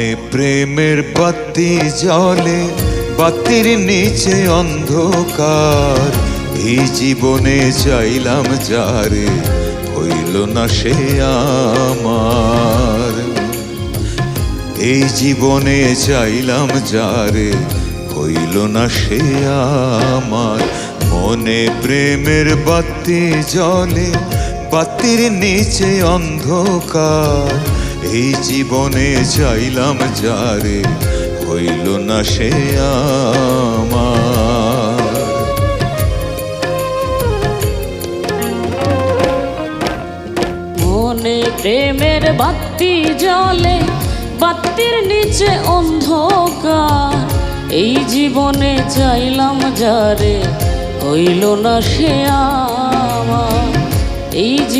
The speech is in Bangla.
মনে প্রেমের বাতি জ্বলে, বাতির নিচে অন্ধকার। এই জীবনে চাইলাম যারে, হইল না সে আমার। এই জীবনে চাইলাম যারে, হইল না সে আমার। মনে প্রেমের বাতি জ্বলে, বাতির নিচে অন্ধকার। এই জীবনে চাইলাম যারে, হইল না সে আমার। মনে প্রেমের বাতি জ্বলে, বাতির নিচে অন্ধকার। এই জীবনে চাইলাম যারে, হইল না সে আমার। এই